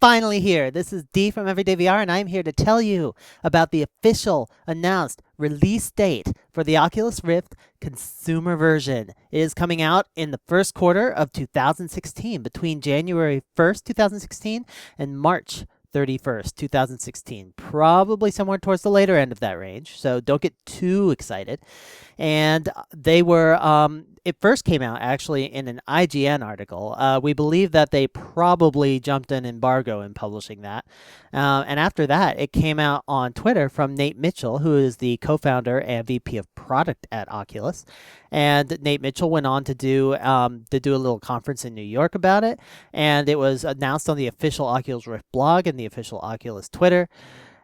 finally here. This is D from Everyday VR, and I'm here to tell you about the official announced release date for the Oculus Rift consumer version. It is coming out in the first quarter of 2016, between January 1st, 2016 and March 31st, 2016. Probably somewhere towards the later end of that range, so don't get too excited. And it first came out actually in an IGN article. We believe that they probably jumped an embargo in publishing that. And after that, it came out on Twitter from Nate Mitchell, who is the co-founder and VP of product at Oculus. And Nate Mitchell went on to do a little conference in New York about it. And it was announced on the official Oculus Rift blog and the official Oculus Twitter.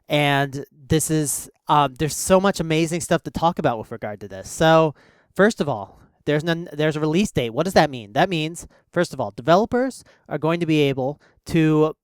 And this is there's so much amazing stuff to talk about with regard to this. So first of all, there's a release date. What does that mean? That means, first of all, developers are going to be able to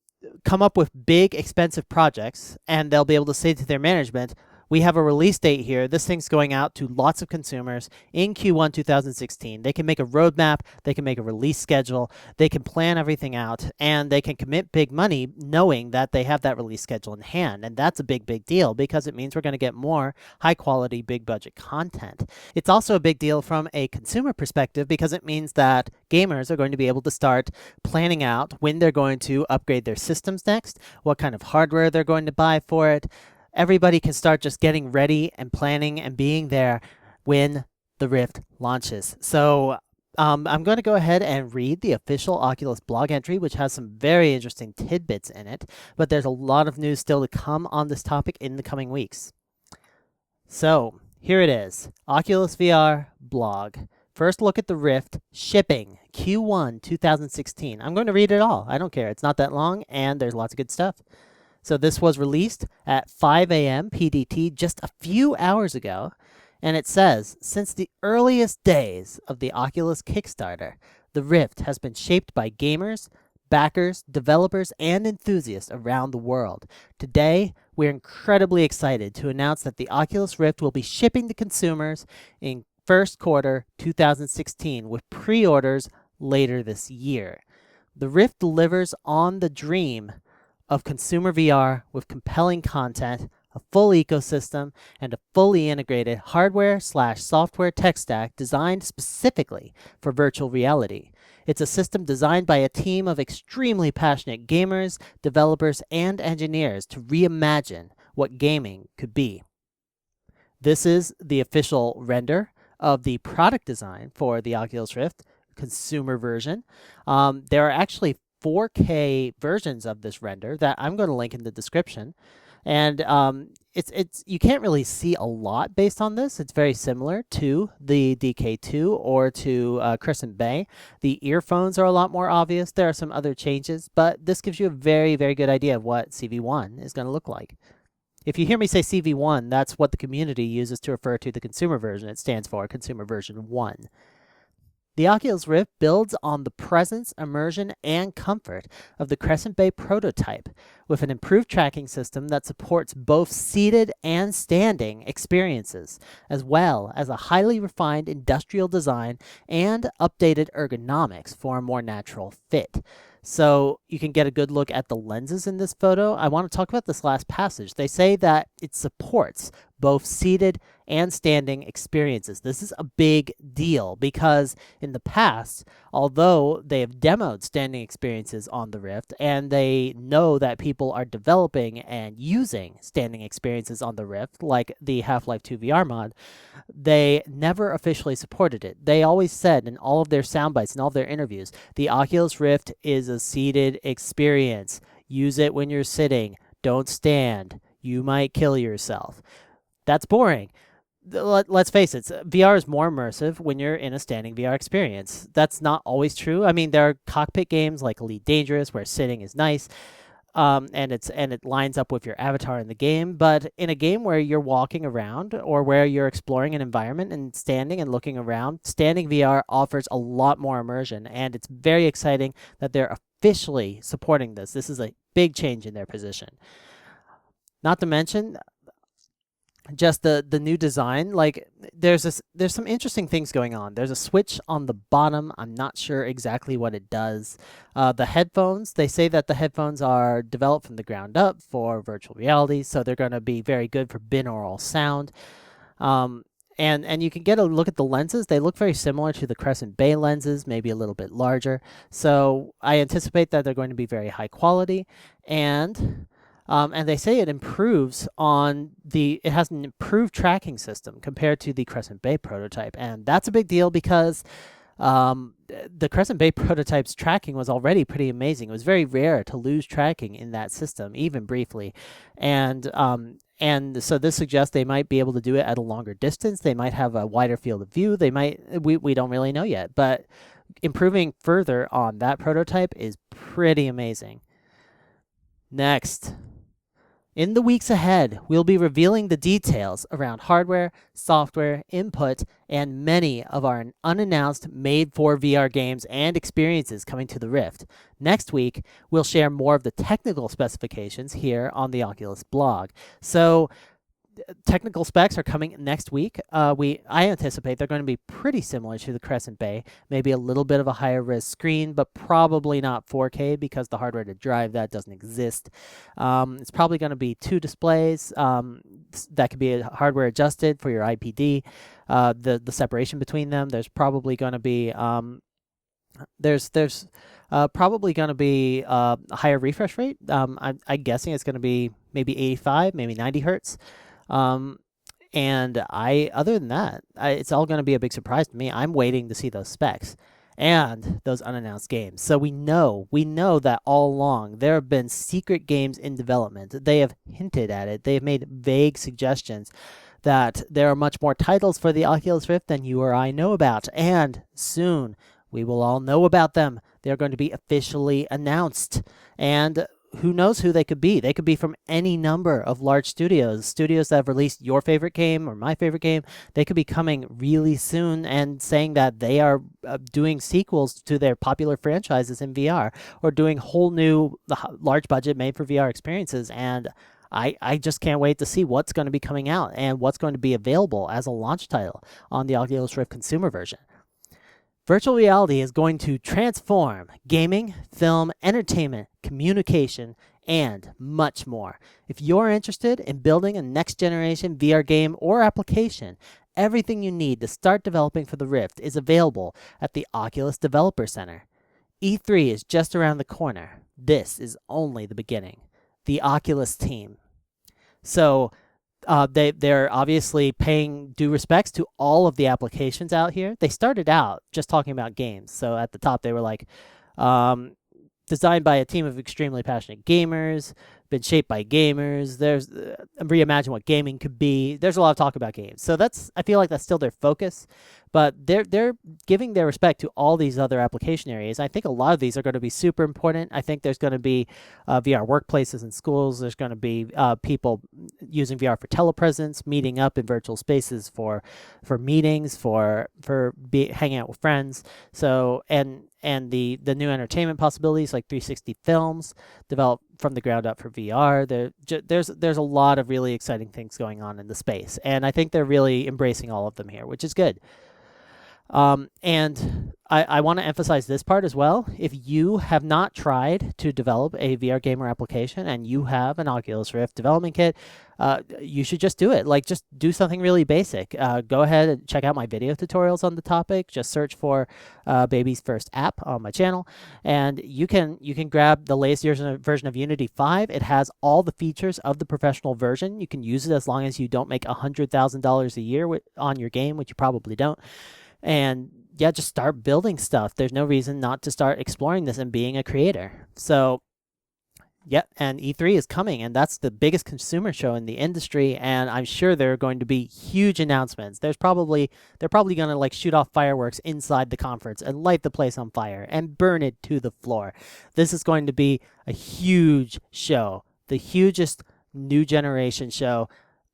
come up with big, expensive projects, and they'll be able to say to their management, we have a release date here. This thing's going out to lots of consumers in Q1 2016. They can make a roadmap. They can make a release schedule. They can plan everything out, and they can commit big money knowing that they have that release schedule in hand. And that's a big, big deal because it means we're going to get more high-quality, big-budget content. It's also a big deal from a consumer perspective because it means that gamers are going to be able to start planning out when they're going to upgrade their systems next, what kind of hardware they're going to buy for it. Everybody can start just getting ready and planning and being there when the Rift launches. So I'm going to go ahead and read the official Oculus blog entry, which has some very interesting tidbits in it. But there's a lot of news still to come on this topic in the coming weeks. So here it is, Oculus VR blog. First look at the Rift shipping Q1 2016. I'm going to read it all. I don't care. It's not that long, and there's lots of good stuff. So this was released at 5 a.m. PDT just a few hours ago, and it says, since the earliest days of the Oculus Kickstarter, the Rift has been shaped by gamers, backers, developers, and enthusiasts around the world. Today, we're incredibly excited to announce that the Oculus Rift will be shipping to consumers in first quarter 2016 with pre-orders later this year. The Rift delivers on the dream of consumer VR with compelling content, a full ecosystem, and a fully integrated hardware/software tech stack designed specifically for virtual reality. It's a system designed by a team of extremely passionate gamers, developers, and engineers to reimagine what gaming could be. This is the official render of the product design for the Oculus Rift consumer version. There are actually 4K versions of this render that I'm going to link in the description. And it's you can't really see a lot based on this. It's very similar to the DK2 or to Crescent Bay. The earphones are a lot more obvious. There are some other changes, but this gives you a very, very good idea of what CV1 is going to look like. If you hear me say CV1, that's what the community uses to refer to the consumer version. It stands for Consumer Version 1. The Oculus Rift builds on the presence, immersion, and comfort of the Crescent Bay prototype with an improved tracking system that supports both seated and standing experiences, as well as a highly refined industrial design and updated ergonomics for a more natural fit. So you can get a good look at the lenses in this photo. I want to talk about this last passage. They say that it supports both seated and standing experiences. This is a big deal because in the past, although they have demoed standing experiences on the Rift and they know that people are developing and using standing experiences on the Rift, like the Half-Life 2 VR mod, they never officially supported it. They always said in all of their sound bites and all of their interviews, the Oculus Rift is a seated experience. Use it when you're sitting. Don't stand. You might kill yourself. That's boring. Let's face it, VR is more immersive when you're in a standing VR experience. That's not always true. I mean, there are cockpit games like Elite Dangerous where sitting is nice, and it lines up with your avatar in the game. But in a game where you're walking around or where you're exploring an environment and standing and looking around, standing VR offers a lot more immersion, and it's very exciting that they're officially supporting this. This is a big change in their position. Not to mention, just the new design. Like there's some interesting things going on. There's a switch on the bottom. I'm not sure exactly what it does. The headphones, they say that the headphones are developed from the ground up for virtual reality, so they're going to be very good for binaural sound. um, and you can get a look at the lenses. They look very similar to the Crescent Bay lenses, maybe a little bit larger. So I anticipate that they're going to be very high quality, and they say it improves it has an improved tracking system compared to the Crescent Bay prototype, and that's a big deal because the Crescent Bay prototype's tracking was already pretty amazing. It was very rare to lose tracking in that system, even briefly, and so this suggests they might be able to do it at a longer distance. They might have a wider field of view. We don't really know yet, but improving further on that prototype is pretty amazing. Next, in the weeks ahead, we'll be revealing the details around hardware, software, input, and many of our unannounced made-for VR games and experiences coming to the Rift. Next week, we'll share more of the technical specifications here on the Oculus blog. So, technical specs are coming next week. I anticipate they're going to be pretty similar to the Crescent Bay, maybe a little bit of a higher res screen, but probably not 4K because the hardware to drive that doesn't exist. It's probably going to be 2 displays that could be hardware adjusted for your IPD. The separation between them, there's probably going to be probably going to be a higher refresh rate. I'm guessing it's going to be maybe 85, maybe 90 hertz. Other than that, it's all going to be a big surprise to me. I'm waiting to see those specs and those unannounced games. So we know that all along there have been secret games in development. They have hinted at it. They have made vague suggestions that there are much more titles for the Oculus Rift than you or I know about. And soon we will all know about them. They're going to be officially announced. And who knows who they could be? They could be from any number of large studios that have released your favorite game or my favorite game. They could be coming really soon and saying that they are doing sequels to their popular franchises in VR or doing whole new large budget made for VR experiences. And I just can't wait to see what's going to be coming out and what's going to be available as a launch title on the Oculus Rift consumer version. Virtual reality is going to transform gaming, film, entertainment, communication, and much more. If you're interested in building a next-generation VR game or application, everything you need to start developing for the Rift is available at the Oculus Developer Center. E3 is just around the corner. This is only the beginning. The Oculus team. So, they're obviously paying due respects to all of the applications out here. They started out just talking about games. So at the top, they were like, designed by a team of extremely passionate gamers, been shaped by gamers. There's reimagine what gaming could be. There's a lot of talk about games. So I feel like that's still their focus, but they're giving their respect to all these other application areas. I think a lot of these are going to be super important. I think there's going to be VR workplaces in schools. There's going to be people using VR for telepresence, meeting up in virtual spaces for meetings, for hanging out with friends. So and the new entertainment possibilities like 360 films developed from the ground up for VR. There's a lot of really exciting things going on in the space, and I think they're really embracing all of them here, which is good. And I want to emphasize this part as well. If you have not tried to develop a VR gamer application and you have an Oculus Rift development kit, you should just do it. Like, just do something really basic. Go ahead and check out my video tutorials on the topic. Just search for Baby's First App on my channel, and you can grab the latest version of Unity 5. It has all the features of the professional version. You can use it as long as you don't make $100,000 a year on your game, which you probably don't. And yeah, just start building stuff. There's no reason not to start exploring this and being a creator. So yeah, and E3 is coming, and that's the biggest consumer show in the industry, and I'm sure there are going to be huge announcements. They're probably going to like shoot off fireworks inside the conference and light the place on fire and burn it to the floor. This is going to be a huge show, the hugest new generation show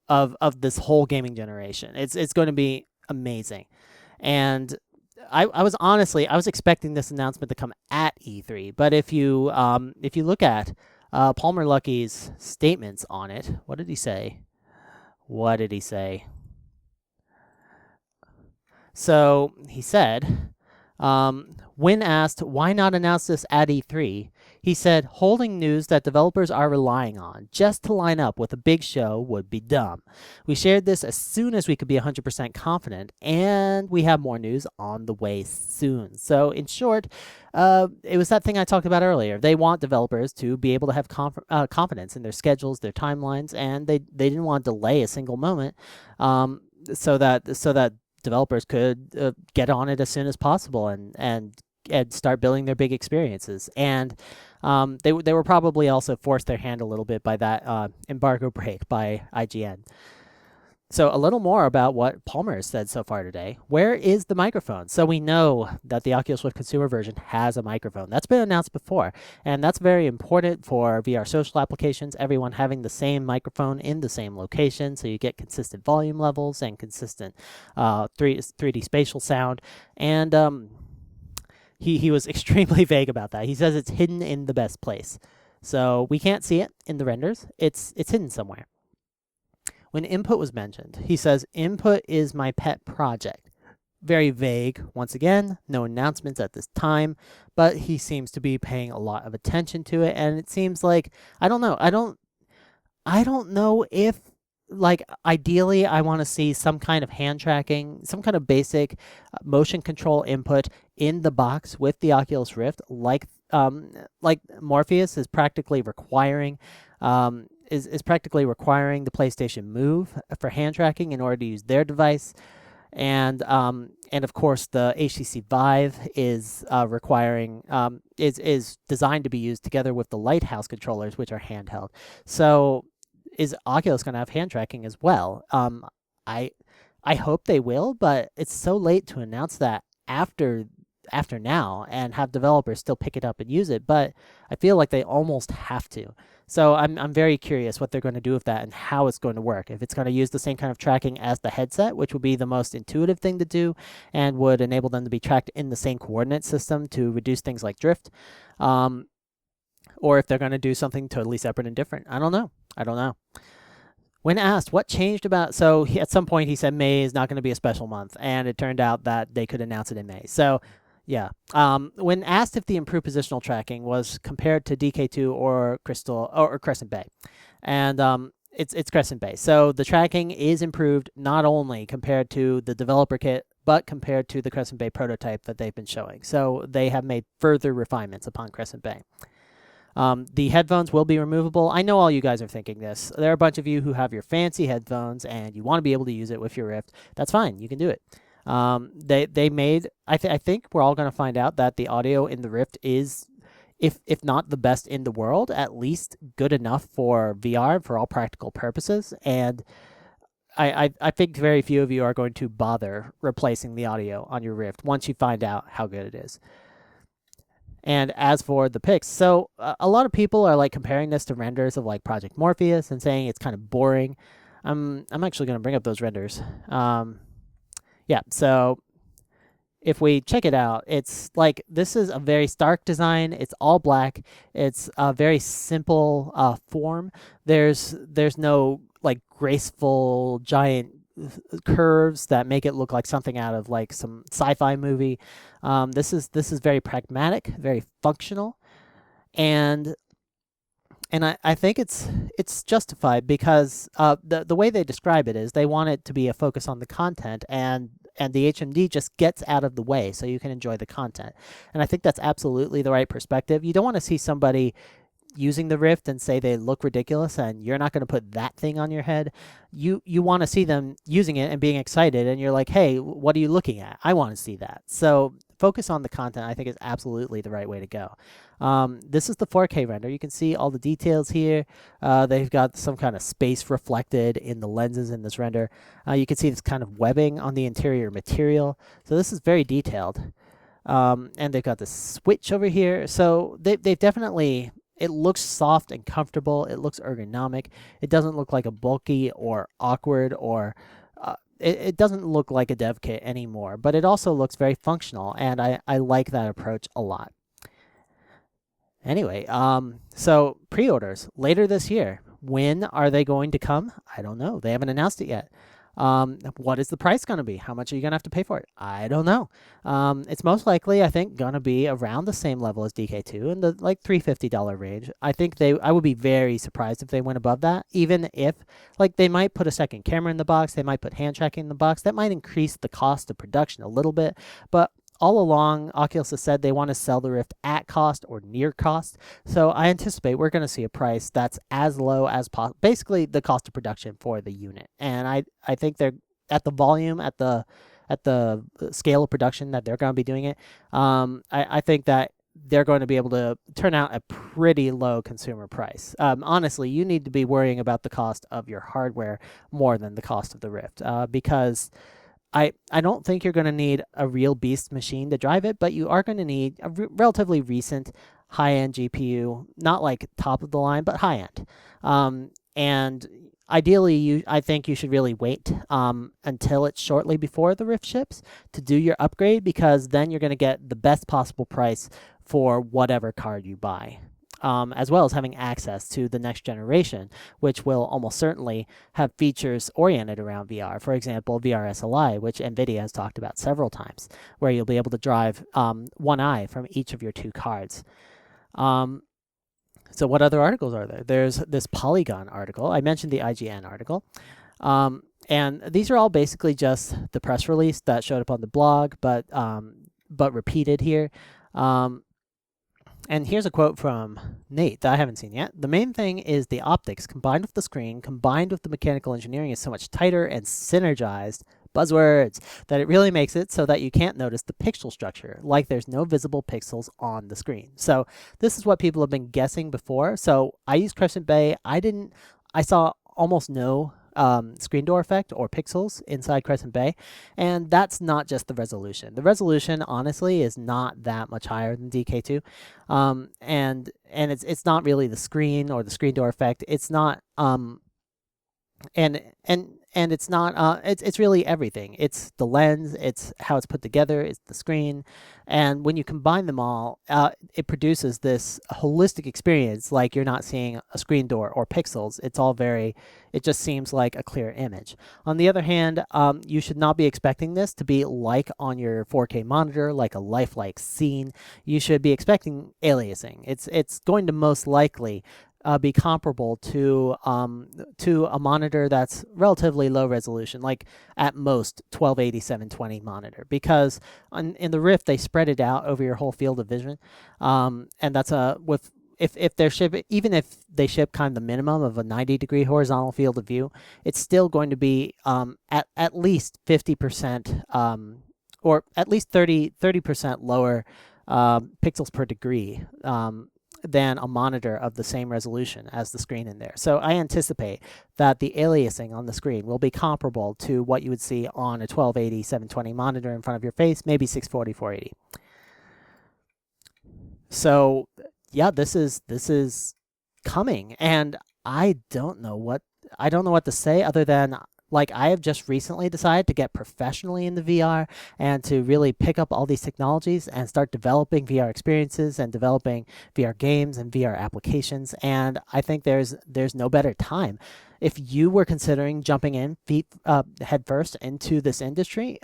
of this whole gaming generation. It's going to be amazing. And I was expecting this announcement to come at E3, but if you look at Palmer Luckey's statements on it, what did he say? What did he say? So he said, when asked why not announce this at E3, he said, holding news that developers are relying on just to line up with a big show would be dumb. We shared this as soon as we could be 100% confident, and we have more news on the way soon. So in short, it was that thing I talked about earlier. They want developers to be able to have confidence in their schedules, their timelines, and they didn't want to delay a single moment, so that developers could get on it as soon as possible and start building their big experiences. And they were probably also forced their hand a little bit by that embargo break by IGN. So a little more about what Palmer has said so far today. Where is the microphone? So we know that the Oculus Rift consumer version has a microphone. That's been announced before, and that's very important for VR social applications, everyone having the same microphone in the same location, so you get consistent volume levels and consistent 3D spatial sound. And he was extremely vague about that. He says it's hidden in the best place. So we can't see it in the renders. It's hidden somewhere. When input was mentioned, he says, input is my pet project. Very vague. Once again, no announcements at this time, but he seems to be paying a lot of attention to it. And it seems like, I don't know. I don't know if, like, ideally I want to see some kind of hand tracking, some kind of basic motion control input in the box with the Oculus Rift, like Morpheus is practically requiring is practically requiring the PlayStation Move for hand tracking in order to use their device. And of course the HTC Vive is requiring is designed to be used together with the Lighthouse controllers, which are handheld. So is Oculus going to have hand tracking as well? I hope they will, but it's so late to announce that after now and have developers still pick it up and use it, but I feel like they almost have to. So I'm very curious what they're going to do with that and how it's going to work. If it's going to use the same kind of tracking as the headset, which would be the most intuitive thing to do and would enable them to be tracked in the same coordinate system to reduce things like drift, or if they're going to do something totally separate and different. I don't know. When asked what changed about, so at some point he said May is not going to be a special month, and it turned out that they could announce it in May. So yeah. When asked if the improved positional tracking was compared to DK2 or Crystal or Crescent Bay, and it's Crescent Bay. So the tracking is improved not only compared to the developer kit, but compared to the Crescent Bay prototype that they've been showing. So they have made further refinements upon Crescent Bay. The headphones will be removable. I know all you guys are thinking this. There are a bunch of you who have your fancy headphones and you want to be able to use it with your Rift. That's fine. You can do it. They made, I think we're all going to find out that the audio in the Rift is, if not the best in the world, at least good enough for VR for all practical purposes. And I think very few of you are going to bother replacing the audio on your Rift once you find out how good it is. And as for the pics, so a lot of people are like comparing this to renders of like Project Morpheus and saying it's kind of boring. I'm actually going to bring up those renders. Yeah, so if we check it out, it's like this is a very stark design. It's all black. It's a very simple form. There's no like graceful giant curves that make it look like something out of like some sci-fi movie. This is very pragmatic, very functional, and I think it's justified because the way they describe it is they want it to be a focus on the content, and the HMD just gets out of the way so you can enjoy the content. And I think that's absolutely the right perspective. You don't want to see somebody using the Rift and say they look ridiculous and you're not going to put that thing on your head. You want to see them using it and being excited, and you're like, hey, what are you looking at? I want to see that. So focus on the content, I think, is absolutely the right way to go. This is the 4K render. You can see all the details here. They've got some kind of space reflected in the lenses in this render. You can see this kind of webbing on the interior material. So this is very detailed. And they've got the switch over here. So they've definitely... It looks soft and comfortable. It looks ergonomic. It doesn't look like a bulky or awkward or... It doesn't look like a dev kit anymore, but it also looks very functional, and I like that approach a lot. Anyway, so pre-orders later this year. When are they going to come? I don't know. They haven't announced it yet. What is the price going to be? How much are you going to have to pay for it? I don't know. It's most likely, I think, going to be around the same level as DK2 in the like $350 range. I would be very surprised if they went above that, even if like they might put a second camera in the box, they might put hand tracking in the box. That might increase the cost of production a little bit, but all along, Oculus has said they want to sell the Rift at cost or near cost. So I anticipate we're going to see a price that's as low as possible, basically the cost of production for the unit. And I think they're at the volume, at the scale of production that they're going to be doing it. I think that they're going to be able to turn out a pretty low consumer price. Honestly, you need to be worrying about the cost of your hardware more than the cost of the Rift, because I don't think you're going to need a real beast machine to drive it, but you are going to need a relatively recent high-end GPU, not like top of the line, but high-end. And ideally, I think you should really wait until it's shortly before the Rift ships to do your upgrade, because then you're going to get the best possible price for whatever card you buy. As well as having access to the next generation, which will almost certainly have features oriented around VR. For example, VR SLI, which NVIDIA has talked about several times, where you'll be able to drive one eye from each of your two cards. So what other articles are there? There's this Polygon article. I mentioned the IGN article. And these are all basically just the press release that showed up on the blog, but repeated here. And here's a quote from Nate that I haven't seen yet. The main thing is the optics combined with the screen, combined with the mechanical engineering, is so much tighter and synergized, buzzwords, that it really makes it so that you can't notice the pixel structure, like there's no visible pixels on the screen. So this is what people have been guessing before. So I used Crescent Bay. I saw almost no screen door effect or pixels inside Crescent Bay, and that's not just the resolution. The resolution, honestly, is not that much higher than DK2, and it's not really the screen or the screen door effect. It's not and it's not it's really everything. It's the lens, it's how it's put together, it's the screen, and when you combine them all, it produces this holistic experience. Like you're not seeing a screen door or pixels. It just seems like a clear image. On the other hand, you should not be expecting this to be like on your 4K monitor, like a lifelike scene. You should be expecting aliasing. It's going to most likely be comparable to a monitor that's relatively low resolution, like at most 1280 720 monitor, because in the Rift they spread it out over your whole field of vision, and that's if they're shipping, even if they ship kind of the minimum of a 90-degree horizontal field of view, it's still going to be at least 50% or at least 30% lower pixels per degree than a monitor of the same resolution as the screen in there. So I anticipate that the aliasing on the screen will be comparable to what you would see on a 1280 720 monitor in front of your face, maybe 640 480. So yeah, this is coming, and I don't know what to say other than, like, I have just recently decided to get professionally into VR and to really pick up all these technologies and start developing VR experiences and developing VR games and VR applications. And I think there's no better time. If you were considering jumping in head first into this industry,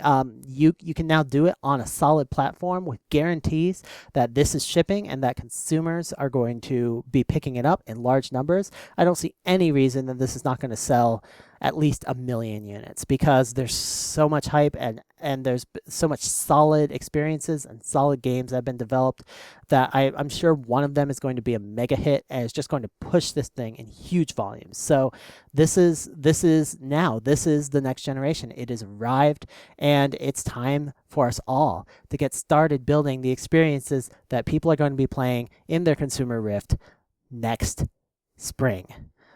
you can now do it on a solid platform with guarantees that this is shipping and that consumers are going to be picking it up in large numbers. I don't see any reason that this is not going to sell at least 1 million units, because there's so much hype and there's so much solid experiences and solid games that have been developed that I'm sure one of them is going to be a mega hit and it's just going to push this thing in huge volumes. So this is the next generation. It has arrived, and it's time for us all to get started building the experiences that people are going to be playing in their consumer Rift next spring.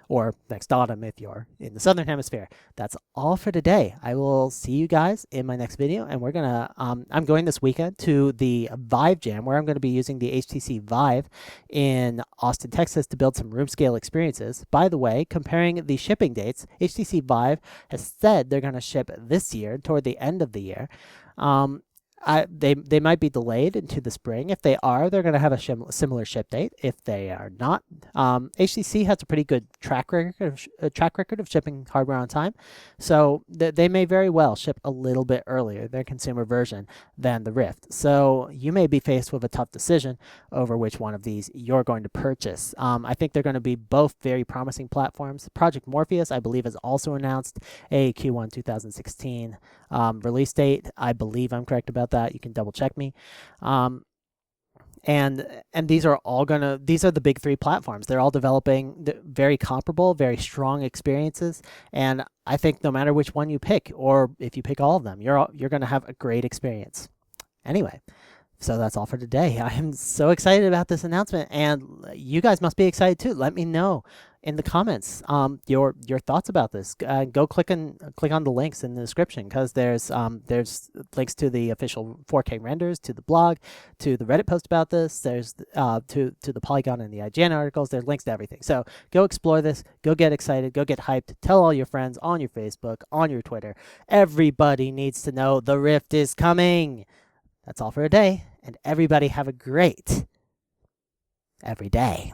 Or next autumn if you're in the Southern Hemisphere. That's all for today. I will see you guys in my next video, and we're gonna I'm going this weekend to the Vive Jam, where I'm going to be using the HTC Vive in Austin, Texas, to build some room scale experiences. By the way, comparing the shipping dates, HTC Vive has said they're going to ship this year toward the end of the year. They might be delayed into the spring. If they are, they're going to have a similar ship date. If they are not, HTC has a pretty good track record of shipping hardware on time, so they may very well ship a little bit earlier, their consumer version, than the Rift. So you may be faced with a tough decision over which one of these you're going to purchase. I think they're going to be both very promising platforms. Project Morpheus, I believe, has also announced a Q1 2016 release date. I believe I'm correct about that. You can double check me. And these are the big three platforms. They're all developing very comparable, very strong experiences. And I think no matter which one you pick, or if you pick all of them, you're going to have a great experience. Anyway, so that's all for today. I am so excited about this announcement, and you guys must be excited too. Let me know in the comments your thoughts about this. Go click on the links in the description, because there's links to the official 4K renders, to the blog, to the Reddit post about this. There's to the Polygon and the IGN articles. There's links to everything. So go explore this. Go get excited. Go get hyped. Tell all your friends on your Facebook, on your Twitter. Everybody needs to know the Rift is coming. That's all for today, and everybody have a great every day.